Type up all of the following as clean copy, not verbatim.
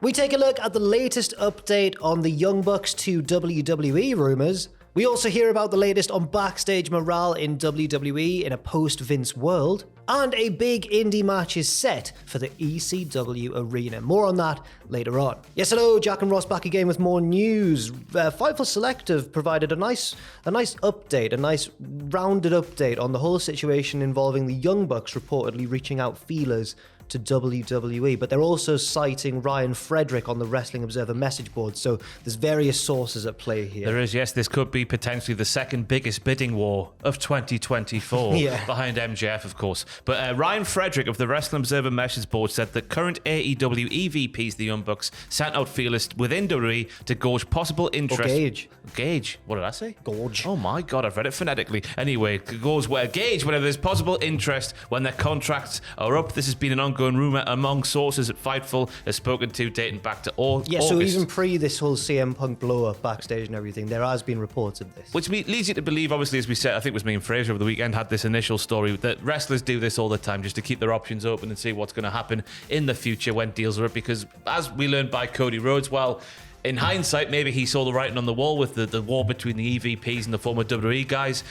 We take a look at the latest update on the Young Bucks to WWE Rumours. We also hear about the latest on backstage morale in WWE in a post-Vince world. And a big indie match is set for the ECW Arena. More on that later on. Yes, hello, Jack and Ross back again with more news. Fightful Select have provided a nice update, a nice rounded update on the whole situation involving the Young Bucks reportedly reaching out feelers to WWE, but they're also citing Ryan Frederick on the Wrestling Observer message board, so there's various sources at play here. There is, yes. This could be potentially the second biggest bidding war of 2024, behind MJF, of course. But Ryan Frederick of the Wrestling Observer message board said that current AEW EVPs, the Young Bucks, sent out feelers within WWE to gauge possible interest. Gauge? What did I say? Gauge. Oh my God, I've read it phonetically. Anyway, gauge whether there's possible interest when their contracts are up. This has been an ongoing rumour among sources at Fightful has spoken to dating back to August. Yeah, so even pre this whole CM Punk blow-up backstage and everything, there has been reports of this. Which leads you to believe, obviously, as we said, I think it was me and Fraser over the weekend had this initial story, that wrestlers do this all the time just to keep their options open and see what's going to happen in the future when deals are up, because as we learned by Cody Rhodes, well, in hindsight, maybe he saw the writing on the wall with the war between the EVPs and the former WWE guys.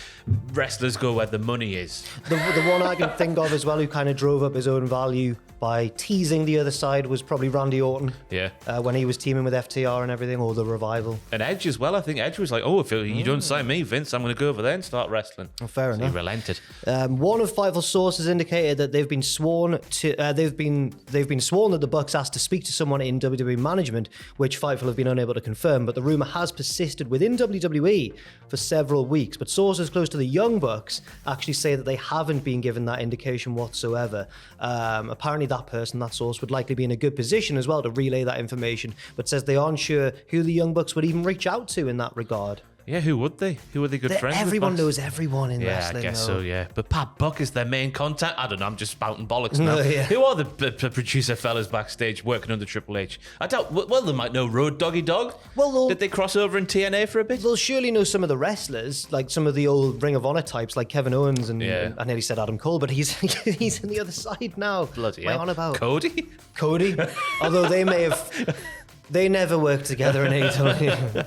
Wrestlers go where the money is. The one I can think of as well who kind of drove up his own value by teasing the other side was probably Randy Orton. Yeah. When he was teaming with FTR and everything, or the Revival. And Edge as well. I think Edge was like, oh, if you don't sign me, Vince, I'm going to go over there and start wrestling. Oh, fair enough. He relented. One of Fightful sources indicated that they've been sworn to. They've been sworn that the Bucks asked to speak to someone in WWE management, which Fightful have been unable to confirm. But the rumor has persisted within WWE for several weeks. But sources close to the Young Bucks actually say that they haven't been given that indication whatsoever. Apparently, that source would likely be in a good position as well to relay that information, but says they aren't sure who the Young Bucks would even reach out to in that regard. Yeah, who would they? Who are they good friends with? Everyone knows everyone in wrestling. Yeah, I guess though. so, yeah. But Pat Buck is their main contact? I don't know, I'm just spouting bollocks now. Yeah. Who are the producer fellas backstage working under Triple H? I doubt, well, they might know Road Doggy Dog. Well, did they cross over in TNA for a bit? They'll surely know some of the wrestlers, like some of the old Ring of Honor types, like Kevin Owens and I nearly said Adam Cole, but he's he's on the other side now. Bloody hell. hell. On about? Cody? Although they never worked together in AEW.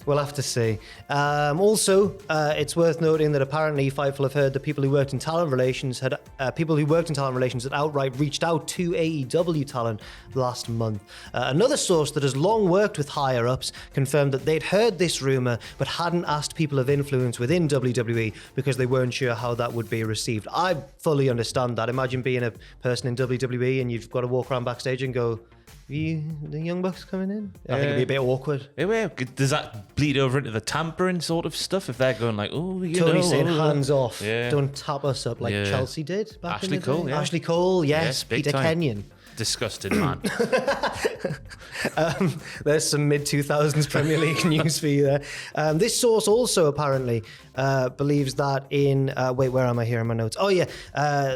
We'll have to see. Also, it's worth noting that apparently Fightful have heard that people who worked in talent relations had outright reached out to AEW talent last month. Another source that has long worked with higher ups confirmed that they'd heard this rumor but hadn't asked people of influence within WWE because they weren't sure how that would be received. I fully understand that. Imagine being a person in WWE and you've got to walk around backstage and go, the Young Bucks coming in? I think it'd be a bit awkward. Yeah, does that bleed over into the tampering sort of stuff if they're going like, oh, Tony saying hands off, don't tap us up like Chelsea did back in the day. Ashley Cole, yes, Peter Kenyon. Disgusting, man. There's some mid-2000s Premier League news for you there. This source also apparently believes that in... where am I here in my notes? Oh, yeah.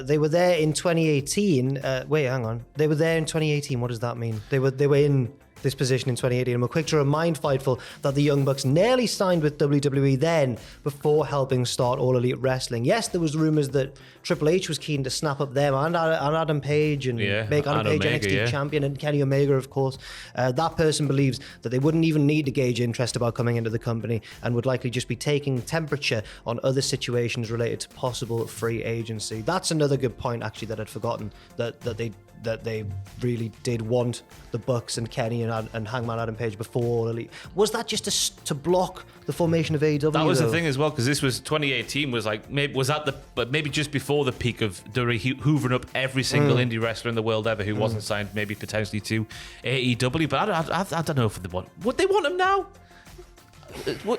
They were there in 2018. Wait, hang on. They were there in 2018. What does that mean? They were in this position in 2018. And we're quick to remind Fightful that the Young Bucks nearly signed with WWE then before helping start All Elite Wrestling. Yes, there was rumours that Triple H was keen to snap up them and Adam Page and make Adam Page Omega, NXT champion, and Kenny Omega, of course. That person believes that they wouldn't even need to gauge interest about coming into the company and would likely just be taking temperature on other situations related to possible free agency. That's another good point, actually, that I'd forgotten, that they really did want the Bucks and Kenny and Hangman Adam Page before All Elite. Was that just to block the formation of AEW? That was the thing as well, because this was 2018 was like maybe just before the peak of WWE hoovering up every single indie wrestler in the world ever who wasn't signed, maybe potentially to AEW. But I don't know if they want. Would they want him now?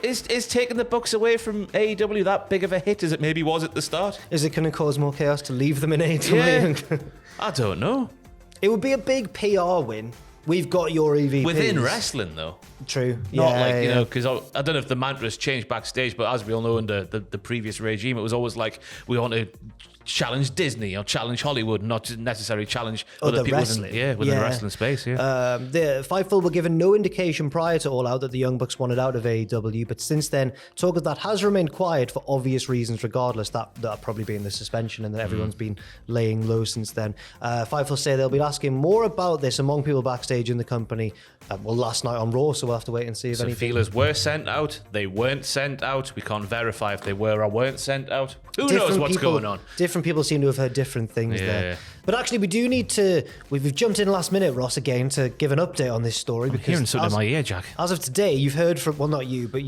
Is taking the Bucks away from AEW that big of a hit as it maybe was at the start? Is it going to cause more chaos to leave them in AEW? Yeah. I don't know. It would be a big PR win. We've got your EVPs. Within wrestling, though. True. Not you know, because I don't know if the mantra's changed backstage, but as we all know, under the previous regime, it was always like, we want to challenge Disney or challenge Hollywood, not necessarily challenge Other other people wrestling. within the wrestling space. Yeah. The Fightful were given no indication prior to All Out that the Young Bucks wanted out of AEW, but since then, talk of that has remained quiet for obvious reasons, regardless, that probably being the suspension and that everyone's been laying low since then. Fightful say they'll be asking more about this among people backstage in the company, last night on Raw, so we'll have to wait and see if Some anything... feelers were sent out, they weren't sent out. We can't verify if they were or weren't sent out. Who knows what's going on? Different people seem to have heard different things there. But actually, we do need to... We've jumped in last minute, Ross, again, to give an update on this story. I'm hearing something in my ear, Jack. As of today, you've heard from... Well, not you, but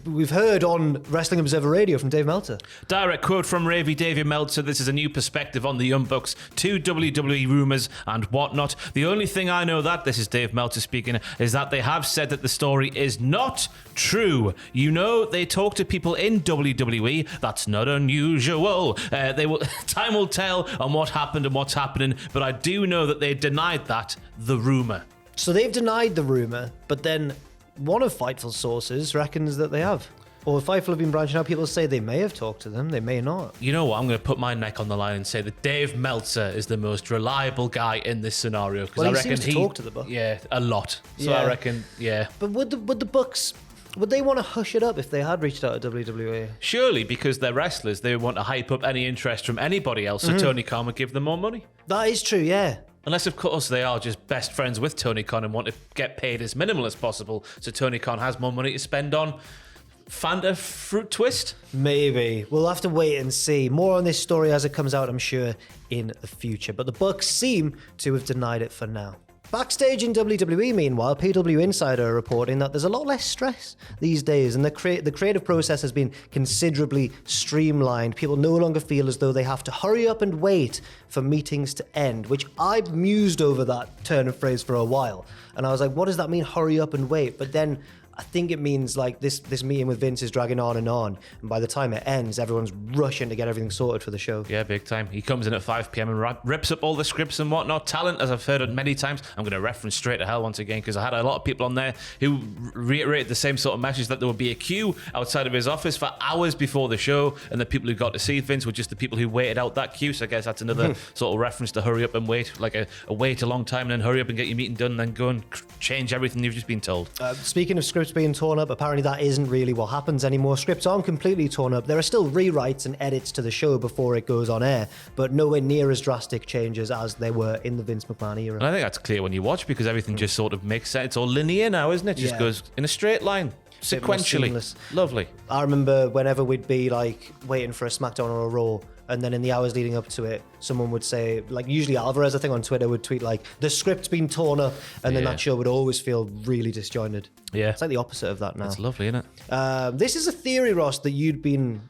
we've heard on Wrestling Observer Radio from Dave Meltzer. Direct quote from Ravy David Meltzer. This is a new perspective on the Young Bucks to WWE Rumours and whatnot. The only thing I know that, this is Dave Meltzer speaking, is that they have said that the story is not true. You know, they talk to people in WWE. That's not unusual. Time will tell on what happened and what's happening, but I do know that they denied that, the rumour. So they've denied the rumour, but then one of Fightful's sources reckons that they have. Or Fightful have been branching out. People say they may have talked to them, they may not. You know what? I'm going to put my neck on the line and say that Dave Meltzer is the most reliable guy in this scenario. Well, I he reckon seems to talk to the Bucks. Yeah, a lot. So Yeah. I reckon, yeah. But would the Bucks... Would they want to hush it up if they had reached out to WWE? Surely, because they're wrestlers, they want to hype up any interest from anybody else, so Tony Khan would give them more money. That is true, yeah. Unless, of course, they are just best friends with Tony Khan and want to get paid as minimal as possible, so Tony Khan has more money to spend on Fanta Fruit Twist? Maybe. We'll have to wait and see. More on this story as it comes out, I'm sure, in the future. But the Bucks seem to have denied it for now. Backstage in WWE, meanwhile, PW Insider are reporting that there's a lot less stress these days, and the creative process has been considerably streamlined. People no longer feel as though they have to hurry up and wait for meetings to end, which I mused over that turn of phrase for a while. And I was like, what does that mean, hurry up and wait? But then I think it means like this meeting with Vince is dragging on. And by the time it ends, everyone's rushing to get everything sorted for the show. Yeah, big time. He comes in at 5 p.m. and rips up all the scripts and whatnot. Talent, as I've heard it many times. I'm going to reference Straight to Hell once again, because I had a lot of people on there who reiterated the same sort of message, that there would be a queue outside of his office for hours before the show, and the people who got to see Vince were just the people who waited out that queue. So I guess that's another sort of reference to hurry up and wait, like a wait a long time and then hurry up and get your meeting done and then go and change everything you've just been told. Speaking of scripts being torn up, apparently that isn't really what happens anymore. Scripts aren't completely torn up. There are still rewrites and edits to the show before it goes on air, but nowhere near as drastic changes as there were in the Vince McMahon era. And I think that's clear when you watch, because everything just sort of makes sense. It's all linear now, isn't it? Just goes in a straight line, sequentially. Lovely. I remember whenever we'd be like waiting for a SmackDown or a Raw, and then in the hours leading up to it, someone would say, like usually Alvarez, I think on Twitter, would tweet like, the script's been torn up, and then that show would always feel really disjointed. Yeah. It's like the opposite of that now. It's lovely, isn't it? This is a theory, Ross, that you'd been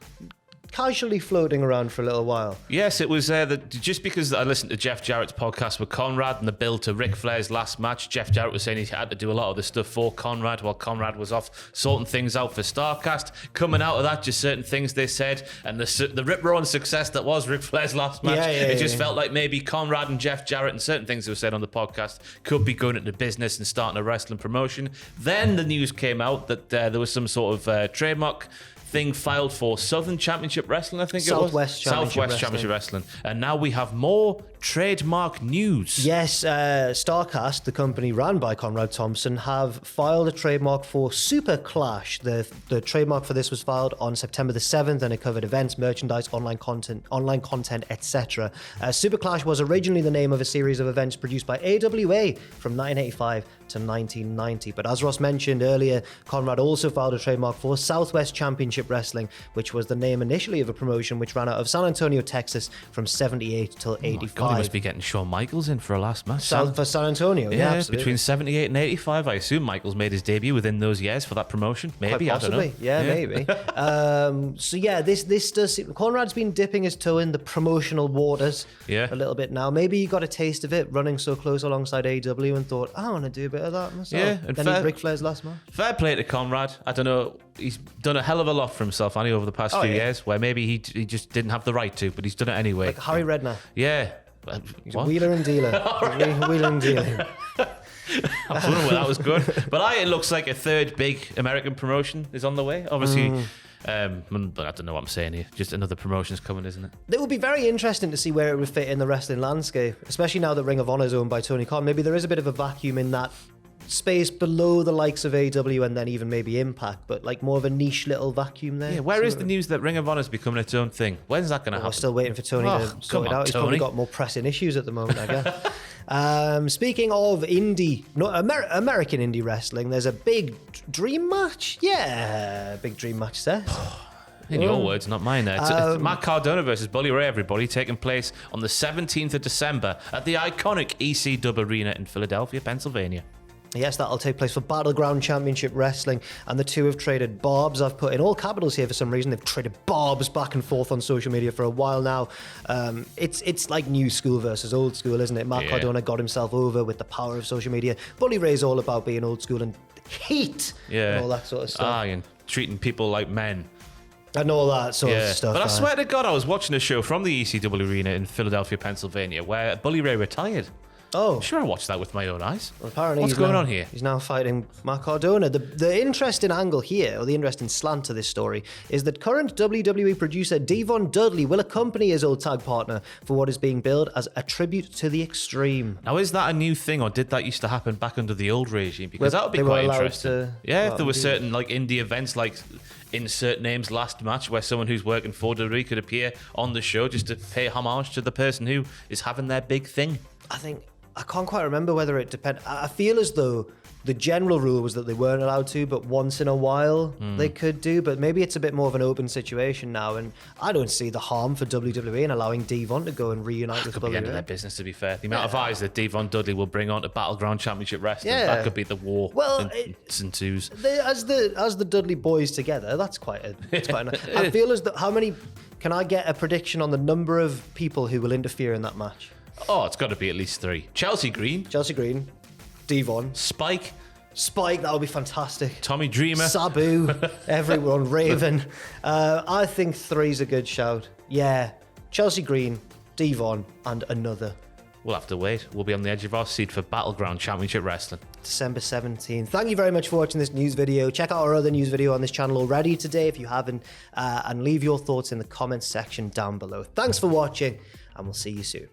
casually floating around for a little while. Yes, it was that just because I listened to Jeff Jarrett's podcast with Conrad and the build to Ric Flair's last match, Jeff Jarrett was saying he had to do a lot of the stuff for Conrad while Conrad was off sorting things out for StarCast. Coming out of that, just certain things they said, and the rip-roaring success that was Ric Flair's last match, it just felt like maybe Conrad and Jeff Jarrett and certain things that were said on the podcast could be going into business and starting a wrestling promotion. Then the news came out that there was some sort of trademark thing filed for Southern Championship Wrestling, I think Southwest it was. Southwest Championship Wrestling. And now we have more trademark news. Yes, StarCast, the company ran by Conrad Thompson, have filed a trademark for Super Clash. The trademark for this was filed on September the 7th, and it covered events, merchandise, online content, etc. Super Clash was originally the name of a series of events produced by AWA from 1985 to 1990. But as Ross mentioned earlier, Conrad also filed a trademark for Southwest Championship Wrestling, which was the name initially of a promotion which ran out of San Antonio, Texas from 78 till 85. God, he must be getting Shawn Michaels in for a last match. For San Antonio, yeah, absolutely. Between 78 and 85, I assume Michaels made his debut within those years for that promotion. Maybe, quite possibly. I don't know. Yeah, maybe. So yeah, this does seem... Conrad's been dipping his toe in the promotional waters a little bit now. Maybe he got a taste of it running so close alongside AEW and thought, I want to do a bit of that myself. Yeah, and then he Ric Flair's last match. Fair play to Conrad. I don't know. He's done a hell of a lot for himself, hasn't he, over the past few years, where maybe he just didn't have the right to, but he's done it anyway. Like Harry Redknapp. Yeah. He's a wheeler and dealer. Wheeler and dealer. I was wondering where that was good. But it looks like a third big American promotion is on the way. Obviously, But I don't know what I'm saying here. Just another promotion's coming, isn't it? It would be very interesting to see where it would fit in the wrestling landscape, especially now that Ring of Honor is owned by Tony Khan. Maybe there is a bit of a vacuum in that space below the likes of AW and then even maybe Impact, but like more of a niche little vacuum there. Yeah, where is the news that Ring of Honor's becoming its own thing? When's that going to happen? We're still waiting for Tony to sort it out. He's probably got more pressing issues at the moment, I guess. Speaking of American indie wrestling, there's a big dream match. Yeah, big dream match there. In your words, not mine. It's Matt Cardona versus Bully Ray, everybody, taking place on the 17th of December at the iconic ECW Arena in Philadelphia, Pennsylvania. Yes, that'll take place for Battleground Championship Wrestling, and the two have traded barbs. I've put in all capitals here for some reason. They've traded barbs back and forth on social media for a while now. It's like new school versus old school, isn't it? Matt Cardona got himself over with the power of social media. Bully Ray's all about being old school and heat and all that sort of stuff. And treating people like men. And all that sort of stuff. But I swear to God, I was watching a show from the ECW Arena in Philadelphia, Pennsylvania, where Bully Ray retired. Oh. I'm sure I watched that with my own eyes. Well, apparently what's going on here? He's now fighting Matt Cardona. The interesting angle here, or the interesting slant to this story, is that current WWE producer Devon Dudley will accompany his old tag partner for what is being billed as a tribute to the Extreme. Now, is that a new thing, or did that used to happen back under the old regime? Because that would be quite interesting. If there were certain like indie events, like insert names last match, where someone who's working for WWE could appear on the show just to pay homage to the person who is having their big thing. I can't quite remember whether it depends. I feel as though the general rule was that they weren't allowed to, but once in a while they could do. But maybe it's a bit more of an open situation now, and I don't see the harm for WWE in allowing Devon to go and reunite with Bully Ray. Could be the end of their business, to be fair. The amount of eyes that Devon Dudley will bring on to Battleground Championship Wrestling, that could be the war. Well, ensues. As the Dudley boys together, that's quite nice. I feel as though can I get a prediction on the number of people who will interfere in that match? Oh, it's got to be at least 3. Chelsea Green, Devon, Spike, that would be fantastic. Tommy Dreamer, Sabu, everyone, Raven. I think 3's a good shout. Yeah, Chelsea Green, Devon, and another. We'll have to wait. We'll be on the edge of our seat for Battleground Championship Wrestling. December 17th. Thank you very much for watching this news video. Check out our other news video on this channel already today if you haven't, and leave your thoughts in the comments section down below. Thanks for watching, and we'll see you soon.